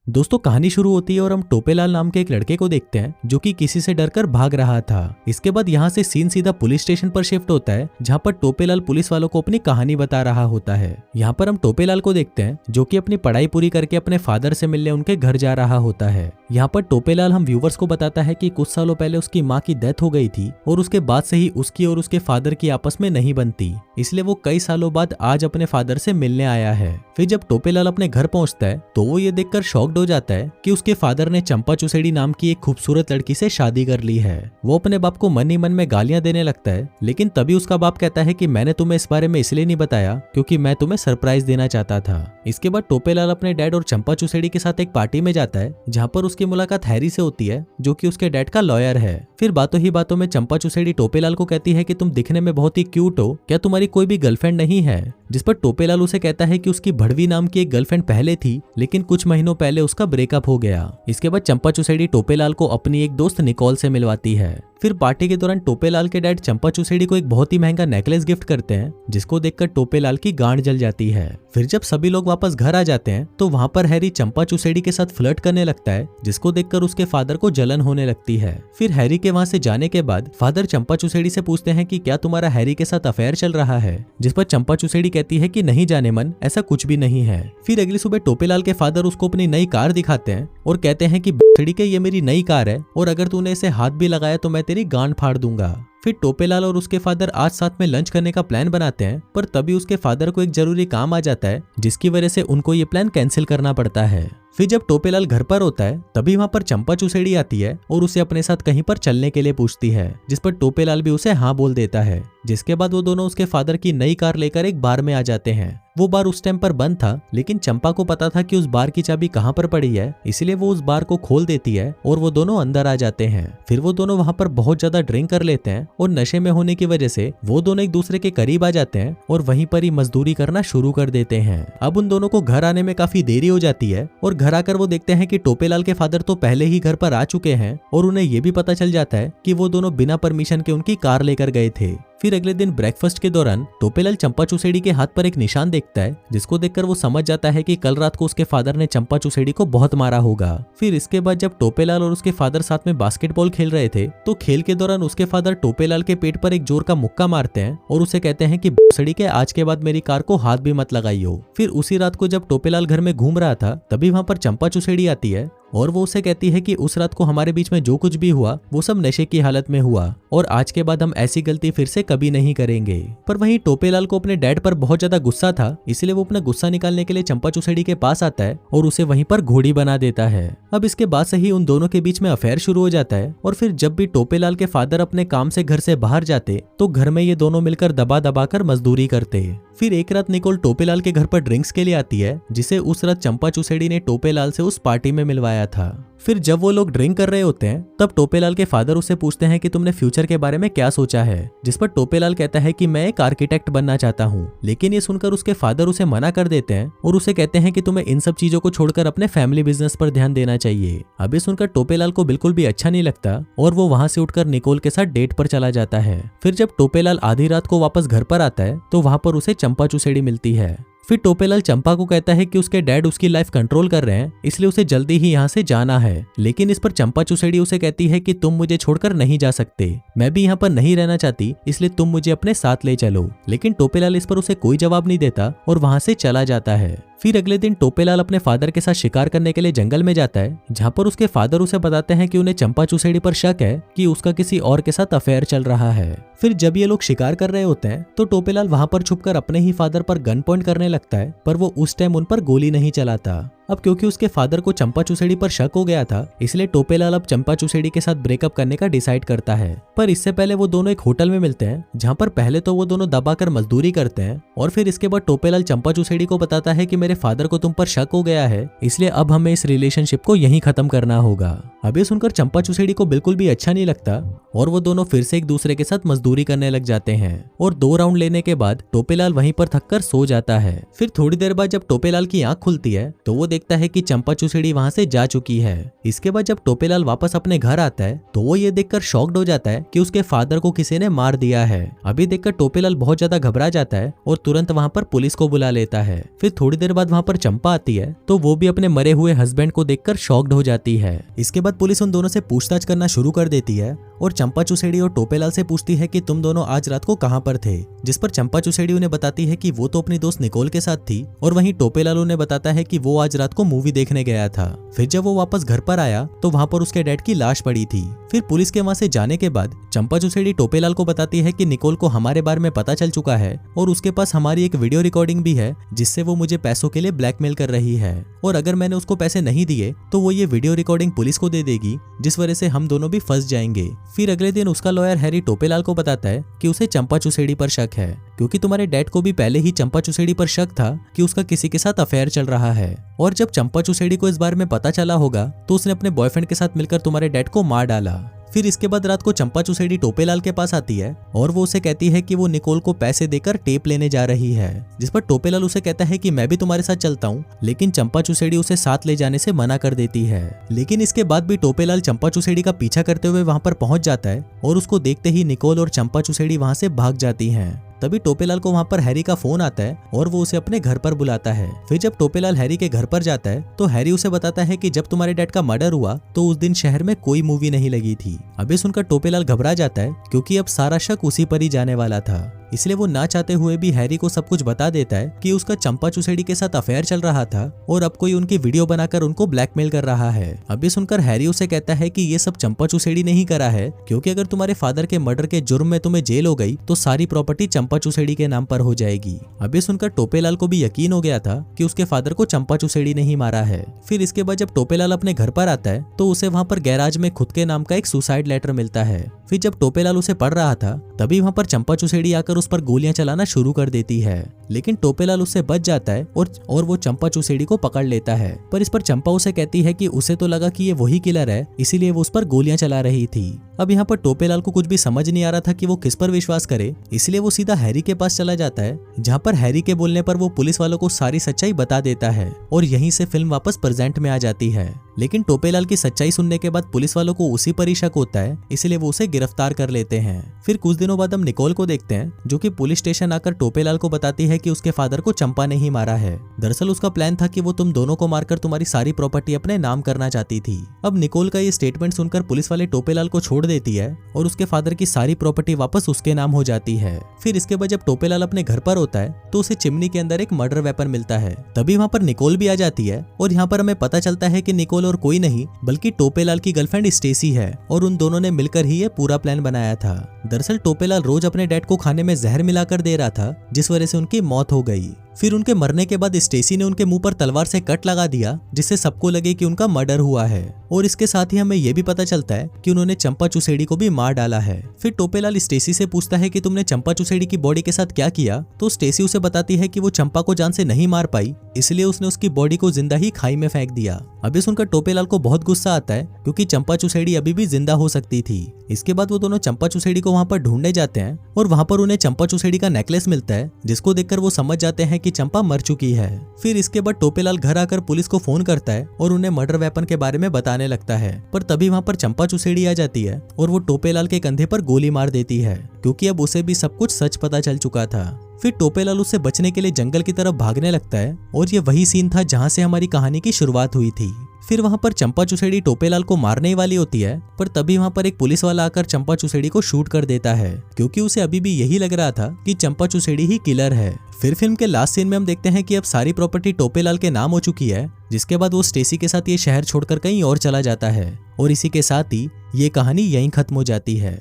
दोस्तों कहानी शुरू होती है और हम टोपेलाल नाम के एक लड़के को देखते हैं जो कि किसी से डरकर भाग रहा था। इसके बाद यहाँ से सीन सीधा पुलिस स्टेशन पर शिफ्ट होता है जहाँ पर टोपेलाल पुलिस वालों को अपनी कहानी बता रहा होता है। यहाँ पर हम टोपेलाल को देखते हैं जो कि अपनी पढ़ाई पूरी करके अपने फादर से मिलने उनके घर जा रहा होता है। यहाँ पर टोपेलाल हम व्यूवर्स को बताता है कि कुछ सालों पहले उसकी माँ की डेथ हो गई थी और उसके बाद से ही उसकी और उसके फादर की आपस में नहीं बनती, इसलिए वो कई सालों बाद आज अपने फादर से मिलने आया है। फिर जब टोपेलाल अपने घर पहुंचता है तो वो ये देखकर शॉक्ड हो जाता है कि उसके फादर ने चंपा चुसेड़ी नाम की एक खूबसूरत लड़की से शादी कर ली है। वो अपने बाप को मन ही मन में गालियां देने लगता है, लेकिन तभी उसका बाप कहता है कि मैंने तुम्हें इस बारे में इसलिए नहीं बताया क्योंकि मैं तुम्हें सरप्राइज देना चाहता था। इसके बाद टोपेलाल अपने डैड और चंपा चुसेड़ी के साथ एक पार्टी में जाता है जहाँ पर उसकी मुलाकात हैरी से होती है जो कि उसके डैड का लॉयर है। फिर बातों ही बातों में चंपा चुसेड़ी टोपेलाल को कहती है कि तुम दिखने में बहुत ही क्यूट हो, क्या तुम्हारी कोई भी गर्लफ्रेंड नहीं है? जिस पर टोपेलाल उसे कहता है कि उसकी भड़वी नाम की एक गर्लफ्रेंड पहले थी, लेकिन कुछ महीनों पहले उसका ब्रेकअप हो गया। इसके बाद चंपा चुसेड़ी टोपेलाल को अपनी एक दोस्त निकोल से मिलवाती है। फिर पार्टी के दौरान टोपेलाल के डैड चंपा चुसेड़ी को एक बहुत ही महंगा नेकलेस गिफ्ट करते हैं जिसको देखकर टोपेलाल की गांड जल जाती है। फिर जब सभी लोग वापस घर आ जाते हैं तो वहां पर हैरी चंपा चुसेड़ी के साथ फ्लर्ट करने लगता है जिसको देखकर उसके फादर को जलन होने लगती है। फिर हैरी के वहां से जाने के बाद फादर चंपा चुसेड़ी से पूछते हैं कि क्या तुम्हारा हैरी के साथ अफेयर चल रहा है? जिस पर चंपा चुसेड़ी कहती है कि नहीं जाने मन, ऐसा कुछ भी नहीं है। फिर अगली सुबह टोपेलाल के फादर उसको अपनी नई कार दिखाते हैं और कहते हैं कि बड़ी के ये मेरी नई कार है और अगर तूने इसे हाथ भी लगाया तो मैं तेरी गांड फाड़ दूंगा। फिर टोपेलाल और उसके फादर आज साथ में लंच करने का प्लान बनाते हैं, पर तभी उसके फादर को एक जरूरी काम आ जाता है जिसकी वजह से उनको ये प्लान कैंसिल करना पड़ता है। फिर जब टोपेलाल घर पर होता है तभी वहां पर चंपा चुसेड़ी आती है और उसे अपने साथ कहीं पर चलने के लिए पूछती है, जिस पर टोपेलाल भी उसे हाँ बोल देता है। जिसके बाद वो दोनों उसके फादर की नई कार लेकर एक बार में आ जाते हैं। वो बार उस टाइम पर बंद था, लेकिन चंपा को पता था कि उस बार की चाबी कहाँ पर पड़ी है, इसलिए वो उस बार को खोल देती है और वो दोनों अंदर आ जाते हैं। फिर वो दोनों वहां पर बहुत ज्यादा ड्रिंक कर लेते हैं और नशे में होने की वजह से वो दोनों एक दूसरे के करीब आ जाते हैं और वहीं पर ही मजदूरी करना शुरू कर देते हैं। अब उन दोनों को घर आने में काफी देरी हो जाती है और घर आकर वो देखते हैं कि टोपेलाल के फादर तो पहले ही घर पर आ चुके हैं और उन्हें ये भी पता चल जाता है कि वो दोनों बिना परमिशन के उनकी कार लेकर गए थे। फिर अगले दिन ब्रेकफास्ट के दौरान टोपेलाल चंपा चुसेड़ी के हाथ पर एक निशान देखता है जिसको देखकर वो समझ जाता है कि कल रात को उसके फादर ने चंपा चुसेड़ी को बहुत मारा होगा। फिर इसके बाद जब टोपेलाल और उसके फादर साथ में बास्केटबॉल खेल रहे थे तो खेल के दौरान उसके फादर टोपेलाल के पेट पर एक जोर का मुक्का मारते हैं और उसे कहते हैं कि भोसड़ी के आज के बाद मेरी कार को हाथ भी मत लगाइयो। फिर उसी रात को जब टोपेलाल घर में घूम रहा था तभी वहां पर चंपा चुसेड़ी आती है और वो उसे कहती है कि उस रात को हमारे बीच में जो कुछ भी हुआ वो सब नशे की हालत में हुआ और आज के बाद हम ऐसी गलती फिर से कभी नहीं करेंगे। पर वहीं टोपेलाल को अपने डैड पर बहुत ज्यादा गुस्सा था, इसलिए वो अपना गुस्सा निकालने के लिए चंपा चुसेड़ी के पास आता है और उसे वहीं पर घोड़ी बना देता है। अब इसके बाद से ही उन दोनों के बीच में अफेयर शुरू हो जाता है और फिर जब भी टोपेलाल के फादर अपने काम से घर से बाहर जाते तो घर में ये दोनों मिलकर दबा दबा कर मजदूरी करते। फिर एक रात निकोल टोपेलाल के घर पर ड्रिंक्स के लिए आती है जिसे उस रात चंपा चुसेड़ी ने टोपेलाल से उस पार्टी में मिलवाया था। फिर जब वो लोग ड्रिंक कर रहे होते हैं तब टोपेलाल के फादर उससे पूछते हैं कि तुमने फ्यूचर के बारे में क्या सोचा है? जिस पर टोपेलाल कहता है कि मैं एक आर्किटेक्ट बनना चाहता हूँ, लेकिन ये सुनकर उसके फादर उसे मना कर देते हैं और उसे कहते हैं कि तुम्हें इन सब चीजों को छोड़कर अपने फैमिली बिजनेस पर ध्यान देना चाहिए। अब ये सुनकर टोपेलाल को बिल्कुल भी अच्छा नहीं लगता और वो वहां से उठकर निकोल के साथ डेट पर चला जाता है। फिर जब टोपेलाल आधी रात को वापस घर पर आता है तो वहां पर उसे चंपा चुसेड़ी मिलती है। फिर टोपेलाल चंपा को कहता है कि उसके डैड उसकी लाइफ कंट्रोल कर रहे हैं, इसलिए उसे जल्दी ही यहाँ से जाना है। लेकिन इस पर चंपा चुसेड़ी उसे कहती है कि तुम मुझे छोड़कर नहीं जा सकते, मैं भी यहाँ पर नहीं रहना चाहती, इसलिए तुम मुझे अपने साथ ले चलो। लेकिन टोपेलाल इस पर उसे कोई जवाब नहीं देता और वहां से चला जाता है। फिर अगले दिन टोपेलाल अपने फादर के साथ शिकार करने के लिए जंगल में जाता है जहाँ पर उसके फादर उसे बताते हैं कि उन्हें चंपा चुसेड़ी पर शक है कि उसका किसी और के साथ अफेयर चल रहा है। फिर जब ये लोग शिकार कर रहे होते हैं तो टोपेलाल वहां पर छुपकर अपने ही फादर पर गन पॉइंट करने लगता है, पर वो उस टाइम उन पर गोली नहीं चलाता। अब क्योंकि उसके फादर को चंपा चुसेड़ी पर शक हो गया था, इसलिए टोपेलाल अब चंपा चुसेड़ी के साथ ब्रेकअप करने का डिसाइड करता है। पर इससे पहले वो दोनों एक होटल में मिलते हैं जहाँ पर पहले तो वो दोनों दबाकर मजदूरी करते हैं और फिर इसके बाद टोपेलाल चंपा चुसेड़ी को बताता है कि मेरे फादर को तुम पर शक हो गया है, इसलिए अब हमें इस रिलेशनशिप को यहीं खत्म करना होगा। अब ये सुनकर चंपा चुसेड़ी को बिल्कुल भी अच्छा नहीं लगता और वो दोनों फिर से एक दूसरे के साथ मजदूरी करने लग जाते हैं और 2 राउंड लेने के बाद टोपेलाल वहीं पर थककर सो जाता है। फिर थोड़ी देर बाद जब टोपेलाल की आंख खुलती है तो वो देखता देखता है कि चंपा चुसेड़ी वहां से जा चुकी है। इसके बाद जब टोपेलाल वापस अपने घर आता है तो वो ये देखकर शॉक्ड हो जाता है कि उसके फादर को किसी ने मार दिया है। अभी देखकर टोपेलाल बहुत ज्यादा घबरा जाता है और तुरंत वहां पर पुलिस को बुला लेता है। फिर थोड़ी देर बाद वहां पर चंपा आती है तो वो भी अपने मरे हुए हस्बैंड को देखकर शॉक्ड हो जाती है। इसके बाद पुलिस उन दोनों से पूछताछ करना शुरू कर देती है और चंपा चुसेड़ी और टोपेलाल से पूछती है कि तुम दोनों आज रात को कहां पर थे, जिस पर चंपा चुसेड़ी उन्हें बताती है कि वो तो अपनी दोस्त निकोल के साथ थी और वहीं टोपेलाल उन्हें बताता है कि वो आज रात को मूवी देखने गया था। फिर जब वो वापस घर पर आया तो वहां पर उसके डैड की लाश पड़ी थी। फिर पुलिस के वहां से जाने के बाद चंपा चुसेड़ी टोपेलाल को बताती है कि निकोल को हमारे बारे में पता चल चुका है और उसके पास हमारी एक वीडियो रिकॉर्डिंग भी है जिससे वो मुझे पैसों के लिए ब्लैकमेल कर रही है और अगर मैंने उसको पैसे नहीं दिए तो वो ये वीडियो रिकॉर्डिंग पुलिस को दे देगी, जिस वजह से हम दोनों भी फंस जाएंगे। फिर अगले दिन उसका लॉयर हैरी टोपेलाल को बताता है कि उसे चंपा चुसेड़ी पर शक है क्योंकि तुम्हारे डैड को भी पहले ही चंपा चुसेड़ी पर शक था कि उसका किसी के साथ अफेयर चल रहा है और जब चंपा चुसेड़ी को इस बारे में पता चला होगा तो उसने अपने बॉयफ्रेंड के साथ मिलकर तुम्हारे डैड को मार डाला। फिर इसके बाद रात को चंपा चुसेड़ी टोपेलाल के पास आती है और वो उसे कहती है कि वो निकोल को पैसे देकर टेप लेने जा रही है, जिस पर टोपेलाल उसे कहता है कि मैं भी तुम्हारे साथ चलता हूँ, लेकिन चंपा चुसेड़ी उसे साथ ले जाने से मना कर देती है। लेकिन इसके बाद भी टोपेलाल चंपा चुसेड़ी का पीछा करते हुए वहां पर पहुंच जाता है और उसको देखते ही निकोल और चंपा चुसेड़ी वहां से भाग जाती हैं। तभी टोपेलाल को वहां पर हैरी का फोन आता है और वो उसे अपने घर पर बुलाता है। फिर जब टोपेलाल हैरी के घर पर जाता है तो हैरी उसे बताता है कि जब तुम्हारे डैड का मर्डर हुआ तो उस दिन शहर में कोई मूवी नहीं लगी थी। अभी सुनकर टोपेलाल घबरा जाता है क्योंकि अब सारा शक उसी पर ही जाने वाला था, इसलिए वो ना चाहते हुए भी हैरी को सब कुछ बता देता है कि उसका चंपा चुसेड़ी के साथ अफेयर चल रहा था और अब कोई उनकी वीडियो बनाकर उनको ब्लैकमेल कर रहा है। अभी सुनकर हैरी उसे कहता है कि ये सब चंपा चुसेड़ी ने ही करा है क्योंकि अगर तुम्हारे फादर के मर्डर के जुर्म में तुम्हें जेल हो गई तो सारी प्रॉपर्टी चंपा चुसेड़ी के नाम पर हो जाएगी। अभी सुनकर टोपेलाल को भी यकीन हो गया था कि उसके फादर को चंपा चुसेड़ी ने ही मारा है। फिर इसके बाद जब टोपेलाल अपने घर पर आता है तो उसे वहां पर गैराज में खुद के नाम का एक सुसाइड लेटर मिलता है। फिर जब टोपेलाल उसे पढ़ रहा था तभी वहां पर चंपा चुसेड़ी आकर उस पर गोलियां चलाना शुरू कर देती है, लेकिन टोपेलाल उससे बच जाता है और वो चंपा चुसेड़ी को पकड़ लेता है। पर इस पर चंपा उसे कहती है कि उसे तो लगा कि ये वही किलर है, इसीलिए वो उस पर गोलियां चला रही थी। अब यहाँ पर टोपेलाल को कुछ भी समझ नहीं आ रहा था कि वो किस पर विश्वास करे, इसलिए वो सीधा हैरी के पास चला जाता है, जहाँ पर हैरी के बोलने पर वो पुलिस वालों को सारी सच्चाई बता देता है और यहीं से फिल्म वापस प्रेजेंट में आ जाती है। लेकिन टोपेलाल की सच्चाई सुनने के बाद पुलिस वालों को उसी पर ही शक होता है, इसलिए वो उसे गिरफ्तार कर लेते हैं। फिर कुछ दिनों बाद हम निकोल को देखते हैं जो कि पुलिस स्टेशन आकर टोपेलाल को बताती है कि उसके फादर को चंपा ने ही मारा है। दरअसल उसका प्लान था कि वो तुम दोनों को मारकर तुम्हारी सारी प्रॉपर्टी अपने नाम करना चाहती थी। अब निकोल का ये स्टेटमेंट सुनकर पुलिस वाले टोपेलाल को छोड़ देती है और उसके फादर की सारी प्रॉपर्टी वापस उसके नाम हो जाती है। फिर इसके बाद जब टोपेलाल अपने घर पर होता है तो उसे चिमनी के अंदर एक मर्डर वेपन मिलता है। तभी वहाँ पर निकोल भी आ जाती है और यहाँ पर हमें पता चलता है कि निकोल और कोई नहीं बल्कि टोपेलाल की गर्लफ्रेंड स्टेसी है और उन दोनों ने मिलकर ही ये पूरा प्लान बनाया था। दरअसल टोपेलाल रोज अपने डैड को खाने में जहर मिलाकर दे रहा था, जिस वजह से उनकी मौत हो गई। फिर उनके मरने के बाद स्टेसी ने उनके मुंह पर तलवार से कट लगा दिया, जिससे सबको लगे कि उनका मर्डर हुआ है। और इसके साथ ही हमें यह भी पता चलता है कि उन्होंने चंपा चुसेड़ी को भी मार डाला है। फिर टोपेलाल स्टेसी से पूछता है कि तुमने चंपा चुसेड़ी की बॉडी के साथ क्या किया, तो स्टेसी उसे बताती है कि वो चंपा को जान से नहीं मार पाई, इसलिए उसने उसकी बॉडी को जिंदा ही खाई में फेंक दिया। अभी सुनकर टोपेलाल को बहुत गुस्सा आता है क्योंकि चंपा चुसेड़ी अभी भी जिंदा हो सकती थी। इसके बाद वो दोनों चंपा चुसेड़ी को वहां पर ढूंढने जाते हैं और वहां पर उन्हें चंपा चुसेड़ी का नेकलेस मिलता है, जिसको देखकर वो समझ जाते हैं कि चंपा मर चुकी है। फिर इसके बाद टोपेलाल घर आकर पुलिस को फोन करता है और उन्हें मर्डर वेपन के बारे में बताने लगता है, पर तभी वहां पर चंपा चुसेड़ी आ जाती है और वो टोपेलाल के कंधे पर गोली मार देती है क्योंकि अब उसे भी सब कुछ सच पता चल चुका था। फिर टोपेलाल उससे बचने के लिए जंगल की तरफ भागने लगता है और ये वही सीन था जहां से हमारी कहानी की शुरुआत हुई थी। फिर वहां पर चंपा चुसेड़ी टोपेलाल को मारने वाली होती है, पर तभी वहां पर एक पुलिस वाला आकर चंपा चुसेड़ी को शूट कर देता है क्योंकि उसे अभी भी यही लग रहा था कि चंपा चुसेड़ी ही किलर है। फिर फिल्म के लास्ट सीन में हम देखते हैं कि अब सारी प्रॉपर्टी टोपेलाल के नाम हो चुकी है, जिसके बाद वो स्टेसी के साथ ये शहर छोड़कर कहीं और चला जाता है और इसी के साथ ही ये कहानी यहीं खत्म हो जाती है।